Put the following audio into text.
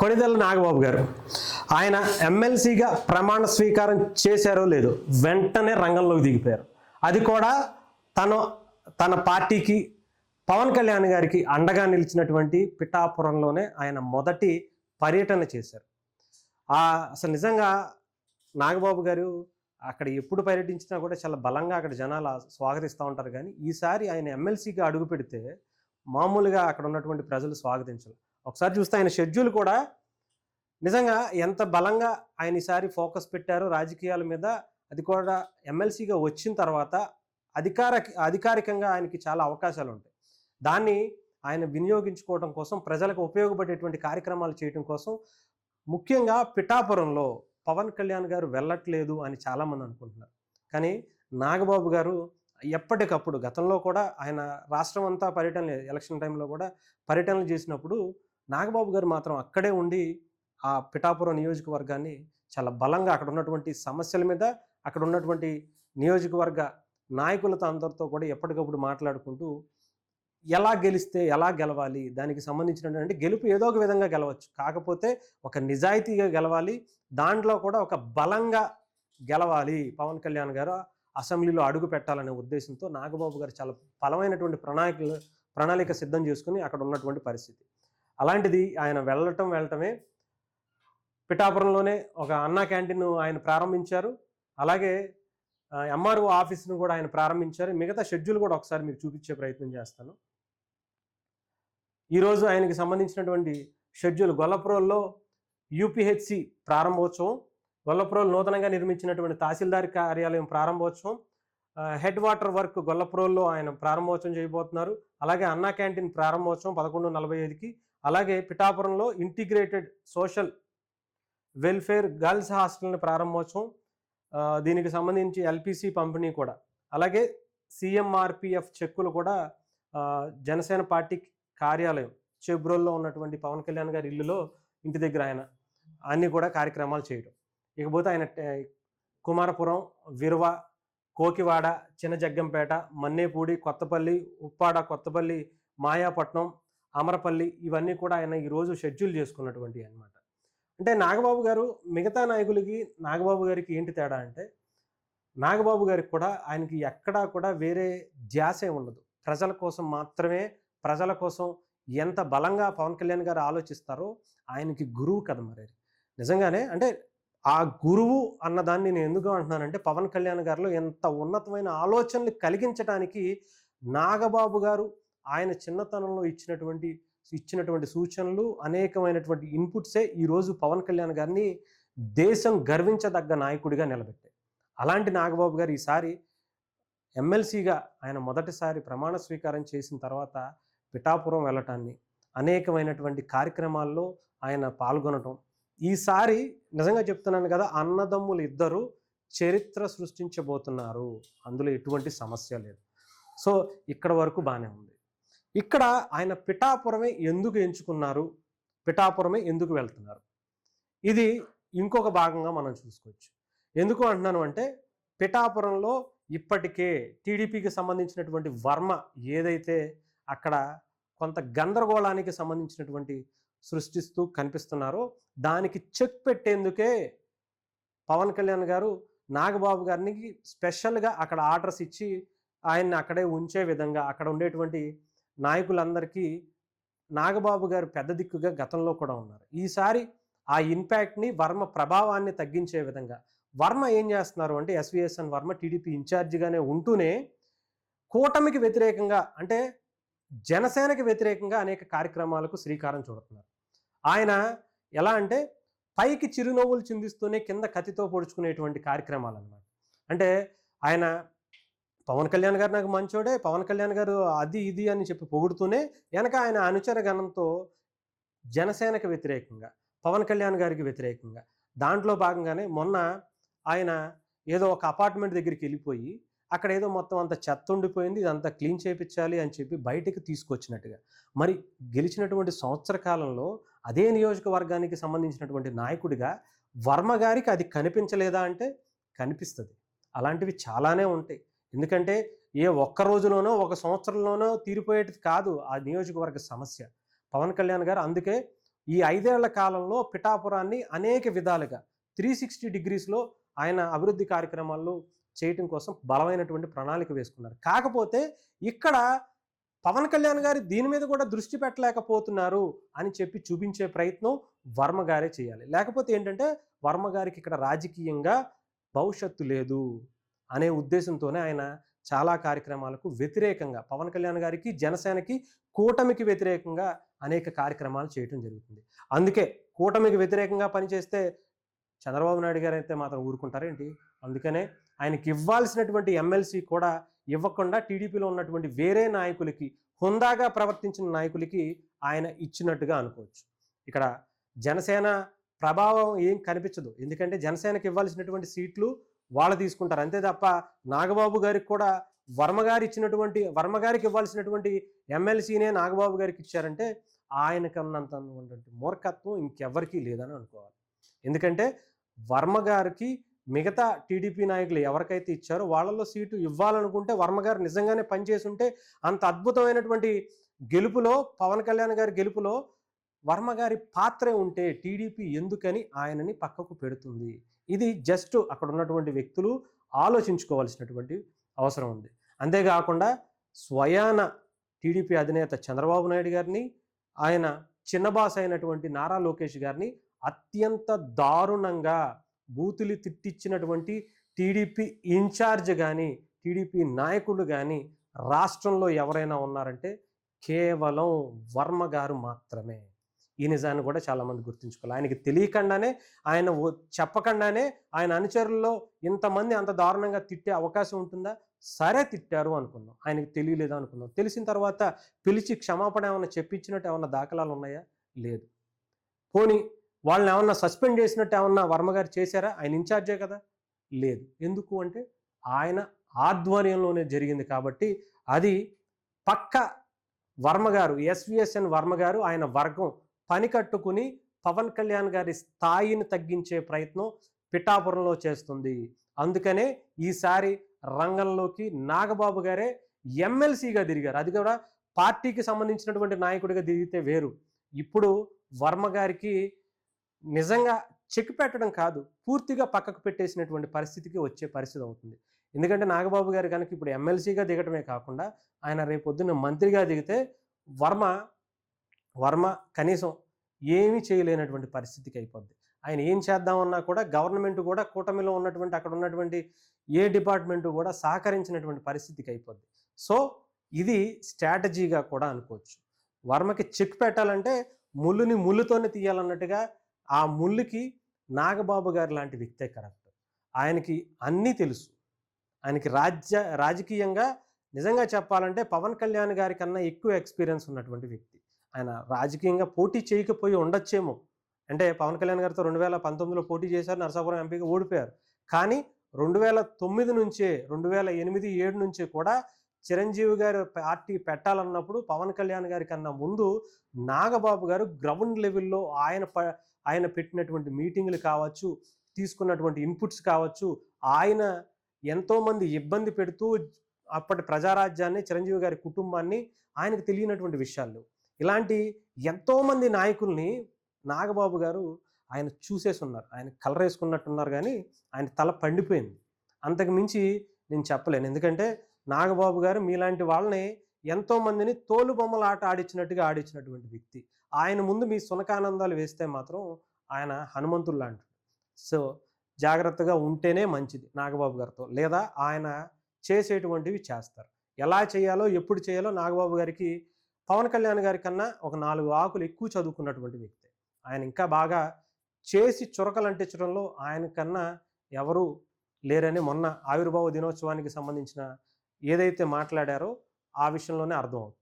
కొణిదెల నాగబాబు గారు ఆయన ఎమ్మెల్సీగా ప్రమాణ స్వీకారం చేశారో లేదో వెంటనే రంగంలోకి దిగిపోయారు. అది కూడా తన పార్టీకి పవన్ కళ్యాణ్ గారికి అండగా నిలిచినటువంటి పిఠాపురంలోనే ఆయన మొదటి పర్యటన చేశారు. అసలు నిజంగా నాగబాబు గారు అక్కడ ఎప్పుడు పర్యటించినా కూడా చాలా బలంగా అక్కడ జనాలు స్వాగతిస్తూ ఉంటారు. కానీ ఈసారి ఆయన ఎమ్మెల్సీగా అడుగు పెడితే మామూలుగా అక్కడ ఉన్నటువంటి ప్రజలు స్వాగతించాలి. ఒకసారి చూస్తే ఆయన షెడ్యూల్ కూడా నిజంగా ఎంత బలంగా ఆయన ఈసారి ఫోకస్ పెట్టారో రాజకీయాల మీద. అది కూడా ఎమ్మెల్సీగా వచ్చిన తర్వాత అధికారికంగా ఆయనకి చాలా అవకాశాలు ఉంటాయి. దాన్ని ఆయన వినియోగించుకోవడం కోసం, ప్రజలకు ఉపయోగపడేటువంటి కార్యక్రమాలు చేయడం కోసం ముఖ్యంగా పిఠాపురంలో పవన్ కళ్యాణ్ గారు వెళ్ళట్లేదు అని చాలామంది అనుకుంటున్నారు. కానీ నాగబాబు గారు ఎప్పటికప్పుడు గతంలో కూడా ఆయన రాష్ట్రం అంతా పర్యటనలు, ఎలక్షన్ టైంలో కూడా పర్యటనలు చేసినప్పుడు నాగబాబు గారు మాత్రం అక్కడే ఉండి ఆ పిఠాపురం నియోజకవర్గాన్ని చాలా బలంగా అక్కడ ఉన్నటువంటి సమస్యల మీద, అక్కడ ఉన్నటువంటి నియోజకవర్గ నాయకులతో అందరితో కూడా ఎప్పటికప్పుడు మాట్లాడుకుంటూ ఎలా గెలిస్తే ఎలా గెలవాలి, దానికి సంబంధించినటువంటి గెలుపు ఏదో ఒక విధంగా గెలవచ్చు, కాకపోతే ఒక నిజాయితీగా గెలవాలి, దాంట్లో కూడా ఒక బలంగా గెలవాలి, పవన్ కళ్యాణ్ గారు అసెంబ్లీలో అడుగు పెట్టాలనే ఉద్దేశంతో నాగబాబు గారు చాలా బలమైనటువంటి ప్రణాళిక సిద్ధం చేసుకుని అక్కడ ఉన్నటువంటి పరిస్థితి. అలాంటిది ఆయన వెళ్ళటమే పిఠాపురంలోనే ఒక అన్నా క్యాంటీన్ ఆయన ప్రారంభించారు. అలాగే ఎంఆర్ఓ ఆఫీస్ను కూడా ఆయన ప్రారంభించారు. మిగతా షెడ్యూల్ కూడా ఒకసారి మీకు చూపించే ప్రయత్నం చేస్తాను. ఈరోజు ఆయనకి సంబంధించినటువంటి షెడ్యూల్ గొల్లప్రోల్లో యూపీహెచ్సి ప్రారంభోత్సవం, గొల్లప్రోలు నూతనంగా నిర్మించినటువంటి తహసీల్దార్ కార్యాలయం ప్రారంభోత్సవం, హెడ్ వాటర్ వర్క్ గొల్లప్రోల్లో ఆయన ప్రారంభోత్సవం చేయబోతున్నారు. అలాగే అన్నా క్యాంటీన్ ప్రారంభోత్సవం 11:45కి, అలాగే పిఠాపురంలో ఇంటిగ్రేటెడ్ సోషల్ వెల్ఫేర్ గర్ల్స్ హాస్టల్ని ప్రారంభోత్సవం, దీనికి సంబంధించి ఎల్పిసి పంపిణీ కూడా, అలాగే సిఎంఆర్పిఎఫ్ చెక్కులు కూడా జనసేన పార్టీ కార్యాలయం చెబ్రోల్లో ఉన్నటువంటి పవన్ కళ్యాణ్ గారి ఇల్లులో ఇంటి దగ్గర ఆయన అన్నీ కూడా కార్యక్రమాలు చేయడం. ఇకపోతే ఆయన కుమారపురం, విరవ, కోకివాడ, చిన్నజగ్గంపేట, మన్నేపూడి, కొత్తపల్లి, ఉప్పాడ, కొత్తపల్లి, మాయాపట్నం, అమరపల్లి ఇవన్నీ కూడా ఆయన ఈరోజు షెడ్యూల్ చేసుకున్నటువంటివి అన్నమాట. అంటే నాగబాబు గారు మిగతా నాయకులకి నాగబాబు గారికి ఏంటి తేడా అంటే, నాగబాబు గారికి కూడా ఆయనకి ఎక్కడా కూడా వేరే ధ్యాసే ఉండదు. ప్రజల కోసం మాత్రమే, ప్రజల కోసం ఎంత బలంగా పవన్ కళ్యాణ్ గారు ఆలోచిస్తారో ఆయనకి గురువు కదా మరి. నిజంగానే అంటే ఆ గురువు అన్నదాన్ని నేను ఎందుకు అంటున్నానంటే, పవన్ కళ్యాణ్ గారిలో ఎంత ఉన్నతమైన ఆలోచనలు కలిగించడానికి నాగబాబు గారు ఆయన చిన్నతనంలో ఇచ్చినటువంటి సూచనలు, అనేకమైనటువంటి ఇన్పుట్సే ఈరోజు పవన్ కళ్యాణ్ గారిని దేశం గర్వించదగ్గ నాయకుడిగా నిలబెట్టాయి. అలాంటి నాగబాబు గారు ఈసారి ఎమ్మెల్సీగా ఆయన మొదటిసారి ప్రమాణ స్వీకారం చేసిన తర్వాత పిఠాపురం వెళ్ళటాన్ని, అనేకమైనటువంటి కార్యక్రమాల్లో ఆయన పాల్గొనటం, ఈసారి నిజంగా చెప్తున్నాను కదా, అన్నదమ్ములు ఇద్దరు చరిత్ర సృష్టించబోతున్నారు, అందులో ఎటువంటి సమస్య లేదు. సో ఇక్కడ వరకు బాగానే ఉంది. ఇక్కడ ఆయన పిఠాపురమే ఎందుకు ఎంచుకున్నారు, పిఠాపురమే ఎందుకు వెళ్తున్నారు, ఇది ఇంకొక భాగంగా మనం చూసుకోవచ్చు. ఎందుకు అంటున్నాను అంటే, పిఠాపురంలో ఇప్పటికే టీడీపీకి సంబంధించినటువంటి వర్మ ఏదైతే అక్కడ కొంత గందరగోళానికి సంబంధించినటువంటి సృష్టిస్తూ కనిపిస్తున్నారో, దానికి చెక్ పెట్టేందుకే పవన్ కళ్యాణ్ గారు నాగబాబు గారిని స్పెషల్గా అక్కడ ఆర్డర్స్ ఇచ్చి ఆయన్ని అక్కడే ఉంచే విధంగా, అక్కడ ఉండేటువంటి నాయకులందరికీ నాగబాబు గారు పెద్ద దిక్కుగా గతంలో కూడా ఉన్నారు. ఈసారి ఆ ఇంపాక్ట్ని, వర్మ ప్రభావాన్ని తగ్గించే విధంగా వర్మ ఏం చేస్తున్నారు అంటే, ఎస్విఎస్ఎన్ వర్మ టీడీపీ ఇన్ఛార్జిగానే ఉంటూనే కూటమికి వ్యతిరేకంగా, అంటే జనసేనకి వ్యతిరేకంగా అనేక కార్యక్రమాలకు శ్రీకారం చుడుతున్నారు. ఆయన ఎలా అంటే పైకి చిరునవ్వులు చిందిస్తూనే కింద కత్తితో పొడుచుకునేటువంటి కార్యక్రమాలు అన్నమాట. అంటే ఆయన పవన్ కళ్యాణ్ గారు నాకు మంచోడే, పవన్ కళ్యాణ్ గారు అది ఇది అని చెప్పి పొగుడుతూనే వెనక ఆయన అనుచర గణంతో జనసేనకు వ్యతిరేకంగా, పవన్ కళ్యాణ్ గారికి వ్యతిరేకంగా, దాంట్లో భాగంగానే మొన్న ఆయన ఏదో ఒక అపార్ట్మెంట్ దగ్గరికి వెళ్ళిపోయి అక్కడ ఏదో మొత్తం అంత చెత్త ఉండిపోయింది, ఇదంతా క్లీన్ చేయించాలి అని చెప్పి బయటకు తీసుకొచ్చినట్టుగా. మరి గెలిచినటువంటి సంవత్సర కాలంలో అదే నియోజకవర్గానికి సంబంధించినటువంటి నాయకుడిగా వర్మ గారికి అది కనిపించలేదా అంటే కనిపిస్తుంది. అలాంటివి చాలానే ఉంటాయి. ఎందుకంటే ఏ ఒక్క రోజులోనో ఒక సంవత్సరంలోనో తీరిపోయేది కాదు ఆ నియోజకవర్గ సమస్య. పవన్ కళ్యాణ్ గారు అందుకే ఈ 5 ఏళ్ల కాలంలో పిఠాపురాన్ని అనేక విధాలుగా 360 డిగ్రీస్‌లో ఆయన అభివృద్ధి కార్యక్రమాలు చేయటం కోసం బలమైనటువంటి ప్రణాళిక వేసుకున్నారు. కాకపోతే ఇక్కడ పవన్ కళ్యాణ్ గారు దీని మీద కూడా దృష్టి పెట్టలేకపోతున్నారు అని చెప్పి చూపించే ప్రయత్నం వర్మ గారే చేయాలి. లేకపోతే ఏంటంటే వర్మ గారికి ఇక్కడ రాజకీయంగా భవిష్యత్తు లేదు అనే ఉద్దేశంతోనే ఆయన చాలా కార్యక్రమాలకు వ్యతిరేకంగా పవన్ కళ్యాణ్ గారికి, జనసేనకి, కూటమికి వ్యతిరేకంగా అనేక కార్యక్రమాలు చేయటం జరుగుతుంది. అందుకే కూటమికి వ్యతిరేకంగా పనిచేస్తే చంద్రబాబు నాయుడు గారు అయితే మాత్రం ఊరుకుంటారేంటి? అందుకనే ఆయనకి ఇవ్వాల్సినటువంటి ఎమ్మెల్సీ కూడా ఇవ్వకుండా టీడీపీలో ఉన్నటువంటి వేరే నాయకులకి, హుందాగా ప్రవర్తించిన నాయకులకి ఆయన ఇచ్చినట్టుగా అనుకోవచ్చు. ఇక్కడ జనసేన ప్రభావం ఏం కనిపించదు. ఎందుకంటే జనసేనకి ఇవ్వాల్సినటువంటి సీట్లు వాళ్ళు తీసుకుంటారు. అంతే తప్ప నాగబాబు గారికి కూడా వర్మ గారికి ఇవ్వాల్సినటువంటి ఎమ్మెల్సీనే నాగబాబు గారికి ఇచ్చారంటే ఆయనకన్నంత మూర్ఖత్వం ఇంకెవ్వరికీ లేదని అనుకోవాలి. ఎందుకంటే వర్మ గారికి మిగతా టీడీపీ నాయకులు ఎవరికైతే ఇచ్చారో వాళ్ళలో సీటు ఇవ్వాలనుకుంటే వర్మ గారు నిజంగానే పనిచేసి ఉంటే అంత అద్భుతమైనటువంటి గెలుపులో, పవన్ కళ్యాణ్ గారి గెలుపులో వర్మ గారి పాత్రే ఉంటే టీడీపీ ఎందుకని ఆయనని పక్కకు పెడుతుంది? ఇది జస్ట్ అక్కడ ఉన్నటువంటి వ్యక్తులు ఆలోచించుకోవాల్సినటువంటి అవసరం ఉంది. అంతేకాకుండా స్వయాన టీడీపీ అధినేత చంద్రబాబు నాయుడు గారిని, ఆయన చిన్న బాస్ అయినటువంటి నారా లోకేష్ గారిని అత్యంత దారుణంగా బూతులు తిట్టించినటువంటి టీడీపీ ఇన్ఛార్జ్ కానీ, టీడీపీ నాయకులు కానీ రాష్ట్రంలో ఎవరైనా ఉన్నారంటే కేవలం వర్మ గారు మాత్రమే. ఈ నిజాన్ని కూడా చాలామంది గుర్తుంచుకోవాలి. ఆయనకి తెలియకుండానే, ఆయన చెప్పకుండానే ఆయన అనుచరుల్లో ఇంతమంది అంత దారుణంగా తిట్టే అవకాశం ఉంటుందా? సరే తిట్టారు అనుకుందాం, ఆయనకి తెలియలేదు అనుకుందాం. తెలిసిన తర్వాత పిలిచి క్షమాపణ ఏమన్నా చెప్పించినట్టు ఏమన్నా దాఖలాలు ఉన్నాయా? లేదు. పోనీ వాళ్ళని ఏమన్నా సస్పెండ్ చేసినట్టు ఏమన్నా వర్మగారు చేశారా? ఆయన ఇన్ఛార్జే కదా. లేదు. ఎందుకు అంటే ఆయన ఆధ్వర్యంలోనే జరిగింది కాబట్టి అది పక్క వర్మగారు, ఎస్విఎస్ఎన్ వర్మగారు, ఆయన వర్గం పని కట్టుకుని పవన్ కళ్యాణ్ గారి స్థాయిని తగ్గించే ప్రయత్నం పిఠాపురంలో చేస్తుంది. అందుకనే ఈసారి రంగంలోకి నాగబాబు గారే ఎమ్మెల్సీగా తిరిగారు. అది కూడా పార్టీకి సంబంధించినటువంటి నాయకుడిగా తిరిగితే వేరు. ఇప్పుడు వర్మ గారికి నిజంగా చెక్ పెట్టడం కాదు, పూర్తిగా పక్కకు పెట్టేసినటువంటి పరిస్థితికి వచ్చే పరిస్థితి అవుతుంది. ఎందుకంటే నాగబాబు గారు కనుక ఇప్పుడు ఎమ్మెల్సీగా దిగటమే కాకుండా ఆయన రేపొద్దున మంత్రిగా దిగితే వర్మ కనీసం ఏమీ చేయలేనటువంటి పరిస్థితికి అయిపోద్ది. ఆయన ఏం చేద్దామన్నా కూడా గవర్నమెంట్ కూడా కూటమిలో ఉన్నటువంటి అక్కడ ఉన్నటువంటి ఏ డిపార్ట్మెంటు కూడా సహకరించినటువంటి పరిస్థితికి అయిపోద్ది. సో ఇది స్ట్రాటజీగా కూడా అనుకోవచ్చు. వర్మకి చెక్ పెట్టాలంటే ముళ్ళుని ముళ్ళుతోనే తీయాలన్నట్టుగా ఆ ముళ్ళుకి నాగబాబు గారు లాంటి వ్యక్తే కరెక్ట్. ఆయనకి అన్నీ తెలుసు. ఆయనకి రాజకీయంగా నిజంగా చెప్పాలంటే పవన్ కళ్యాణ్ గారి కన్నా ఎక్కువ ఎక్స్పీరియన్స్ ఉన్నటువంటి వ్యక్తి. ఆయన రాజకీయంగా పోటీ చేయకపోయి ఉండొచ్చేమో. అంటే పవన్ కళ్యాణ్ గారితో 2019లో పోటీ చేశారు, నరసాపురం ఎంపీగా ఓడిపోయారు. కానీ 2009 నుంచే 2008, 7 నుంచే కూడా చిరంజీవి గారు పార్టీ పెట్టాలన్నప్పుడు పవన్ కళ్యాణ్ గారి కన్నా ముందు నాగబాబు గారు గ్రౌండ్ లెవెల్లో ఆయన పెట్టినటువంటి మీటింగులు కావచ్చు, తీసుకున్నటువంటి ఇన్పుట్స్ కావచ్చు, ఆయన ఎంతోమంది ఇబ్బంది పెడుతూ అప్పటి ప్రజారాజ్యాన్ని, చిరంజీవి గారి కుటుంబాన్ని ఆయనకు తెలియనటువంటి విషయాలు. ఇలాంటి ఎంతోమంది నాయకుల్ని నాగబాబు గారు ఆయన చూసేసి ఉన్నారు. ఆయన కలర్ వేసుకున్నట్టున్నారు కానీ ఆయన తల పండిపోయింది. అంతకు మించి నేను చెప్పలేను. ఎందుకంటే నాగబాబు గారు మీలాంటి వాళ్ళని ఎంతోమందిని తోలు బొమ్మల ఆట ఆడించినటువంటి వ్యక్తి. ఆయన ముందు మీ సునకానందాలు వేస్తే మాత్రం ఆయన హనుమంతుడు లాంటి. సో జాగ్రత్తగా ఉంటేనే మంచిది నాగబాబు గారితో. లేదా ఆయన చేసేటువంటివి చేస్తారు. ఎలా చేయాలో, ఎప్పుడు చేయాలో నాగబాబు గారికి పవన్ కళ్యాణ్ గారి కన్నా ఒక 4 ఆకులు ఎక్కువ చదువుకున్నటువంటి వ్యక్తి. ఆయన ఇంకా బాగా చేసి చురకలంటించడంలో ఆయన కన్నా ఎవరు లేరని మొన్న ఆవిర్భావ దినోత్సవానికి సంబంధించిన ఏదైతే మాట్లాడారో ఆ విషయంలోనే అర్థమవుతుంది.